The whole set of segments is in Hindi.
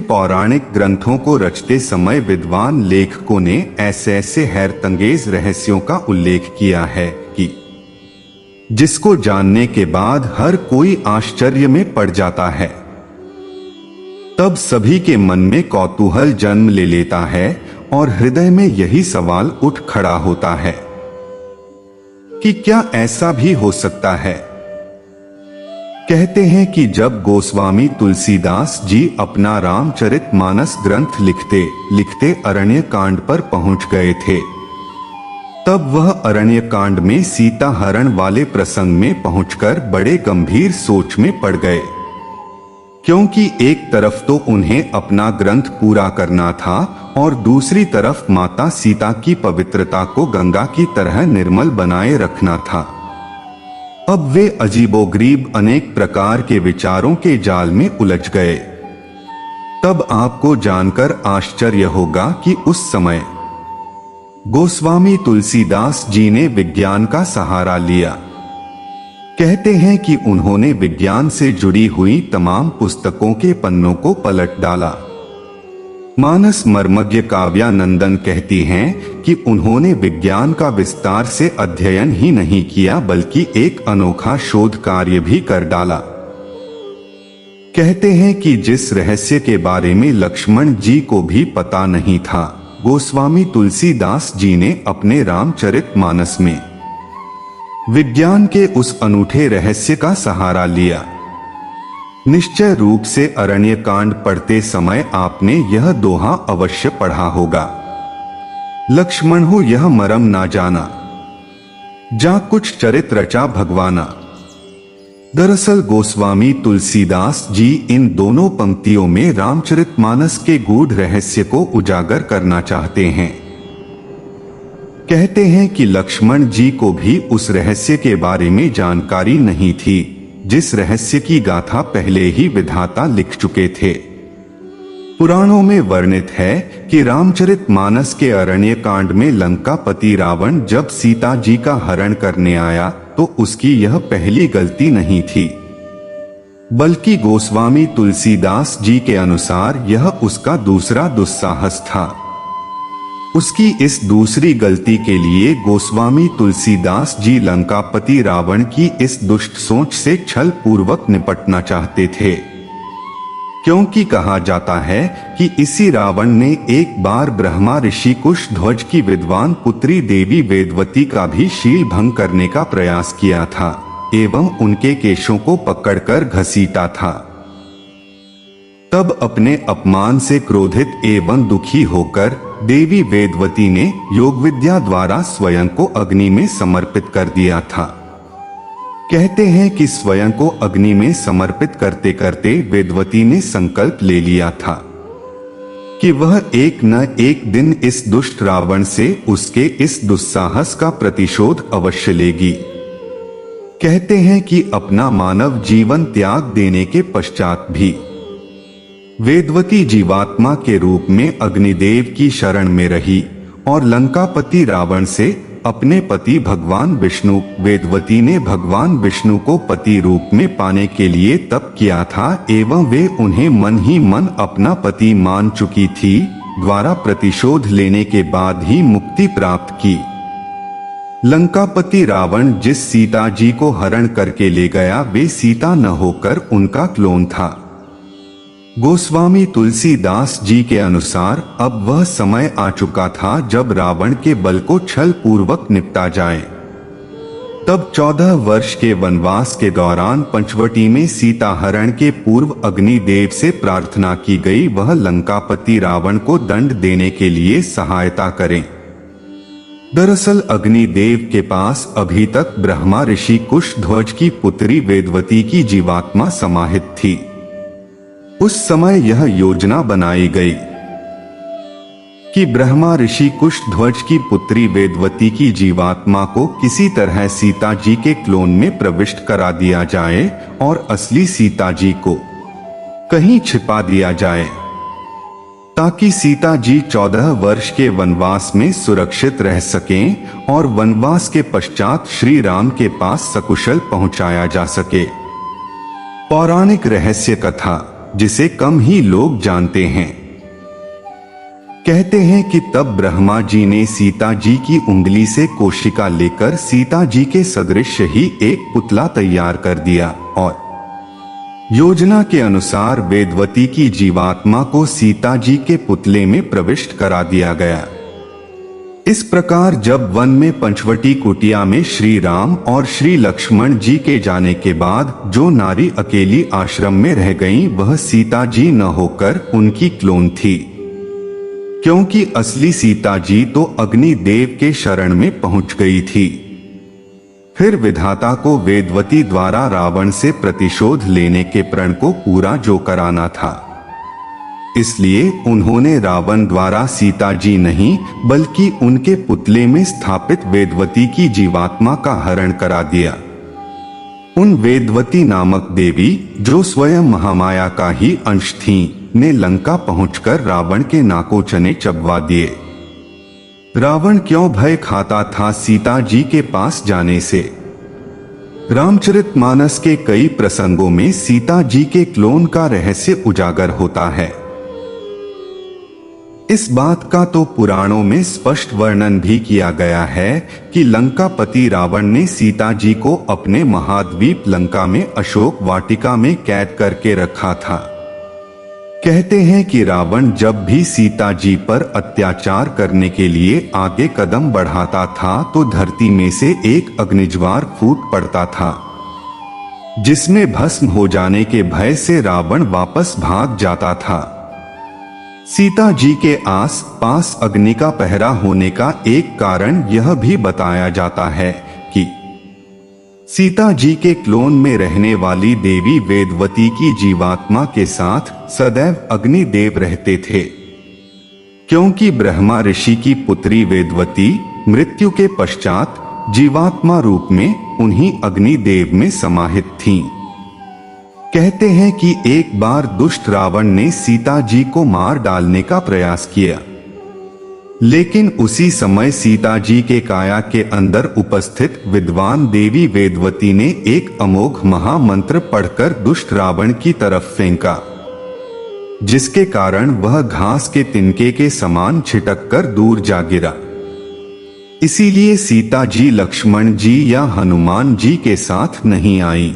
पौराणिक ग्रंथों को रचते समय विद्वान लेखकों ने ऐसे ऐसे हैरतंगेज रहस्यों का उल्लेख किया है कि जिसको जानने के बाद हर कोई आश्चर्य में पड़ जाता है। तब सभी के मन में कौतूहल जन्म ले लेता है और हृदय में यही सवाल उठ खड़ा होता है कि क्या ऐसा भी हो सकता है। कहते हैं कि जब गोस्वामी तुलसीदास जी अपना रामचरितमानस ग्रंथ लिखते लिखते अरण्य कांड पर पहुंच गए थे, तब वह अरण्य कांड में सीता हरण वाले प्रसंग में पहुंचकर बड़े गंभीर सोच में पड़ गए, क्योंकि एक तरफ तो उन्हें अपना ग्रंथ पूरा करना था और दूसरी तरफ माता सीता की पवित्रता को गंगा की तरह निर्मल बनाए रखना था। अब वे अजीबोगरीब अनेक प्रकार के विचारों के जाल में उलझ गए। तब आपको जानकर आश्चर्य होगा कि उस समय गोस्वामी तुलसीदास जी ने विज्ञान का सहारा लिया। कहते हैं कि उन्होंने विज्ञान से जुड़ी हुई तमाम पुस्तकों के पन्नों को पलट डाला। मानस मर्मज्ञ काव्यानंदन कहती हैं कि उन्होंने विज्ञान का विस्तार से अध्ययन ही नहीं किया बल्कि एक अनोखा शोध कार्य भी कर डाला। कहते हैं कि जिस रहस्य के बारे में लक्ष्मण जी को भी पता नहीं था, गोस्वामी तुलसीदास जी ने अपने रामचरितमानस में विज्ञान के उस अनूठे रहस्य का सहारा लिया। निश्चय रूप से अरण्य कांड पढ़ते समय आपने यह दोहा अवश्य पढ़ा होगा, लक्ष्मण हो यह मरम ना जाना, जा कुछ चरित रचा भगवाना। दरअसल गोस्वामी तुलसीदास जी इन दोनों पंक्तियों में रामचरितमानस के गूढ़ रहस्य को उजागर करना चाहते हैं। कहते हैं कि लक्ष्मण जी को भी उस रहस्य के बारे में जानकारी नहीं थी जिस रहस्य की गाथा पहले ही विधाता लिख चुके थे। पुराणों में वर्णित है कि रामचरितमानस के अरण्य कांड में लंकापति रावण जब सीता जी का हरण करने आया तो उसकी यह पहली गलती नहीं थी, बल्कि गोस्वामी तुलसीदास जी के अनुसार यह उसका दूसरा दुस्साहस था। उसकी इस दूसरी गलती के लिए गोस्वामी तुलसीदास जी लंकापति रावण की इस दुष्ट सोच से छल पूर्वक निपटना चाहते थे, क्योंकि कहा जाता है कि इसी रावण ने एक बार ब्रह्मा ऋषि कुशध्वज की विद्वान पुत्री देवी वेदवती का भी शील भंग करने का प्रयास किया था एवं उनके केशों को पकड़कर घसीटा था। तब अपने अपमान से क्रोधित एवं दुखी होकर देवी वेदवती ने योग विद्या द्वारा स्वयं को अग्नि में समर्पित कर दिया था। कहते हैं कि स्वयं को अग्नि में समर्पित करते करते वेदवती ने संकल्प ले लिया था कि वह एक न एक दिन इस दुष्ट रावण से उसके इस दुस्साहस का प्रतिशोध अवश्य लेगी। कहते हैं कि अपना मानव जीवन त्याग देने के पश्चात भी वेदवती जीवात्मा के रूप में अग्निदेव की शरण में रही और लंकापति रावण से अपने पति भगवान विष्णु, वेदवती ने भगवान विष्णु को पति रूप में पाने के लिए तप किया था एवं वे उन्हें मन ही मन अपना पति मान चुकी थी, द्वारा प्रतिशोध लेने के बाद ही मुक्ति प्राप्त की। लंकापति रावण जिस सीता जी को हरण करके ले गया वे सीता न होकर उनका क्लोन था। गोस्वामी तुलसीदास जी के अनुसार अब वह समय आ चुका था जब रावण के बल को छल पूर्वक निपटा जाए। तब 14 वर्ष के वनवास के दौरान पंचवटी में सीता हरण के पूर्व अग्निदेव से प्रार्थना की गई वह लंकापति रावण को दंड देने के लिए सहायता करें। दरअसल अग्निदेव के पास अभी तक ब्रह्मा ऋषि कुशध्वज की पुत्री वेदवती की जीवात्मा समाहित थी। उस समय यह योजना बनाई गई कि ब्रह्मा ऋषि कुशध्वज की पुत्री वेदवती की जीवात्मा को किसी तरह सीता जी के क्लोन में प्रविष्ट करा दिया जाए और असली सीता जी को कहीं छिपा दिया जाए, ताकि सीता जी 14 वर्ष के वनवास में सुरक्षित रह सकें और वनवास के पश्चात श्री राम के पास सकुशल पहुंचाया जा सके। पौराणिक रहस्य कथा। जिसे कम ही लोग जानते हैं। कहते हैं कि तब ब्रह्मा जी ने सीता जी की उंगली से कोशिका लेकर सीता जी के सदृश ही एक पुतला तैयार कर दिया और योजना के अनुसार वेदवती की जीवात्मा को सीता जी के पुतले में प्रविष्ट करा दिया गया। इस प्रकार जब वन में पंचवटी कुटिया में श्री राम और श्री लक्ष्मण जी के जाने के बाद जो नारी अकेली आश्रम में रह गईं, वह सीता जी न होकर उनकी क्लोन थी, क्योंकि असली सीता जी तो अग्निदेव के शरण में पहुंच गई थी। फिर विधाता को वेदवती द्वारा रावण से प्रतिशोध लेने के प्रण को पूरा जो कराना था, इसलिए उन्होंने रावण द्वारा सीता जी नहीं बल्कि उनके पुतले में स्थापित वेदवती की जीवात्मा का हरण करा दिया। उन वेदवती नामक देवी, जो स्वयं महामाया का ही अंश थीं, ने लंका पहुंचकर रावण के नाकोचने चबवा दिए। रावण क्यों भय खाता था सीता जी के पास जाने से? रामचरितमानस के कई प्रसंगों में सीता जी के क्लोन का रहस्य उजागर होता है। इस बात का तो पुराणों में स्पष्ट वर्णन भी किया गया है कि लंकापति रावण ने सीता जी को अपने महाद्वीप लंका में अशोक वाटिका में कैद करके रखा था। कहते हैं कि रावण जब भी सीता जी पर अत्याचार करने के लिए आगे कदम बढ़ाता था तो धरती में से एक अग्निज्वार फूट पड़ता था, जिसमें भस्म हो जाने के भय से रावण वापस भाग जाता था। सीता जी के आस पास अग्नि का पहरा होने का एक कारण यह भी बताया जाता है कि सीता जी के क्लोन में रहने वाली देवी वेदवती की जीवात्मा के साथ सदैव अग्निदेव रहते थे, क्योंकि ब्रह्मा ऋषि की पुत्री वेदवती मृत्यु के पश्चात जीवात्मा रूप में उन्हीं अग्निदेव में समाहित थीं। कहते हैं कि एक बार दुष्ट रावण ने सीता जी को मार डालने का प्रयास किया, लेकिन उसी समय सीता जी के काया के अंदर उपस्थित विद्वान देवी वेदवती ने एक अमोघ महामंत्र पढ़कर दुष्ट रावण की तरफ फेंका, जिसके कारण वह घास के तिनके के समान छिटक कर दूर जा गिरा। इसीलिए सीता जी लक्ष्मण जी या हनुमान जी के साथ नहीं आई।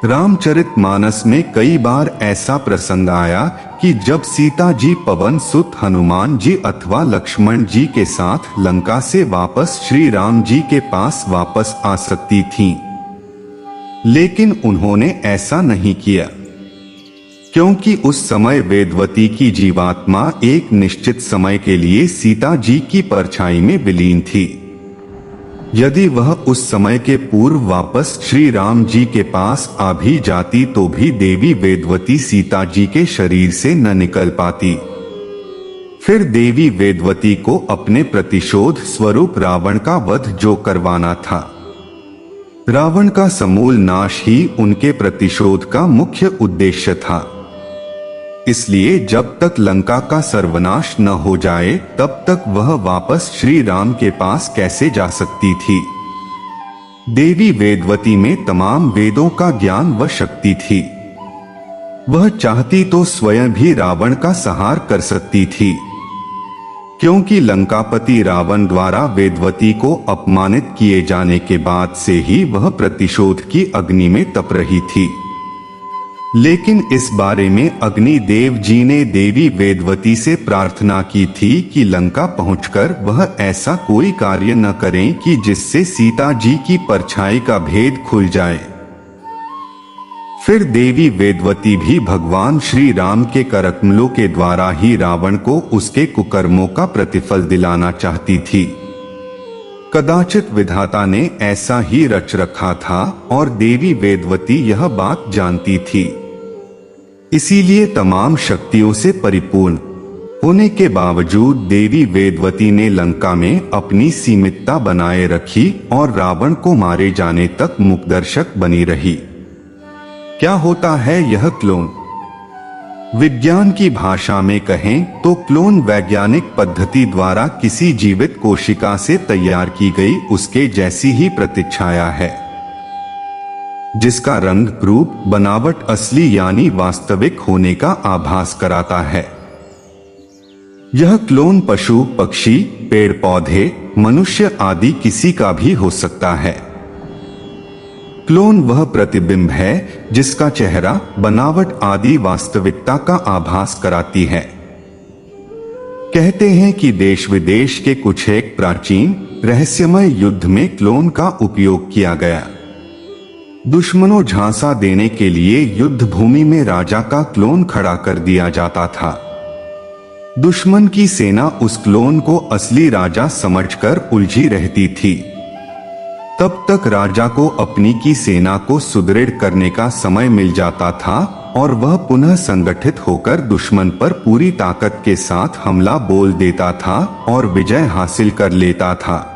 रामचरितमानस में कई बार ऐसा प्रसंग आया कि जब सीता जी पवन सुत हनुमान जी अथवा लक्ष्मण जी के साथ लंका से वापस श्री राम जी के पास वापस आ सकती थीं, लेकिन उन्होंने ऐसा नहीं किया, क्योंकि उस समय वेदवती की जीवात्मा एक निश्चित समय के लिए सीता जी की परछाई में विलीन थी। यदि वह उस समय के पूर्व वापस श्री राम जी के पास आ भी जाती तो भी देवी वेदवती सीता जी के शरीर से न निकल पाती। फिर देवी वेदवती को अपने प्रतिशोध स्वरूप रावण का वध जो करवाना था, रावण का समूल नाश ही उनके प्रतिशोध का मुख्य उद्देश्य था। इसलिए जब तक लंका का सर्वनाश न हो जाए तब तक वह वापस श्री राम के पास कैसे जा सकती थी। देवी वेदवती में तमाम वेदों का ज्ञान व शक्ति थी। वह चाहती तो स्वयं भी रावण का संहार कर सकती थी, क्योंकि लंकापति रावण द्वारा वेदवती को अपमानित किए जाने के बाद से ही वह प्रतिशोध की अग्नि में तप रही थी। लेकिन इस बारे में अग्निदेव जी ने देवी वेदवती से प्रार्थना की थी कि लंका पहुंचकर वह ऐसा कोई कार्य न करें कि जिससे सीता जी की परछाई का भेद खुल जाए। फिर देवी वेदवती भी भगवान श्री राम के करकमलों के द्वारा ही रावण को उसके कुकर्मों का प्रतिफल दिलाना चाहती थी। कदाचित विधाता ने ऐसा ही रच रखा था और देवी वेदवती यह बात जानती थी। इसीलिए तमाम शक्तियों से परिपूर्ण होने के बावजूद देवी वेदवती ने लंका में अपनी सीमितता बनाए रखी और रावण को मारे जाने तक मुखदर्शक बनी रही। क्या होता है यह क्लोन? विज्ञान की भाषा में कहें तो क्लोन वैज्ञानिक पद्धति द्वारा किसी जीवित कोशिका से तैयार की गई उसके जैसी ही प्रतिच्छाया है। जिसका रंग, रूप, बनावट असली यानी वास्तविक होने का आभास कराता है। यह क्लोन पशु, पक्षी, पेड़ पौधे, मनुष्य आदि किसी का भी हो सकता है। क्लोन वह प्रतिबिंब है जिसका चेहरा, बनावट आदि वास्तविकता का आभास कराती है। कहते हैं कि देश विदेश के कुछ एक प्राचीन रहस्यमय युद्ध में क्लोन का उपयोग किया गया। दुश्मनों झांसा देने के लिए युद्ध भूमि में राजा का क्लोन खड़ा कर दिया जाता था। दुश्मन की सेना उस क्लोन को असली राजा समझकर उलझी रहती थी। तब तक राजा को अपनी की सेना को सुदृढ़ करने का समय मिल जाता था और वह पुनः संगठित होकर दुश्मन पर पूरी ताकत के साथ हमला बोल देता था और विजय हासिल कर लेता था।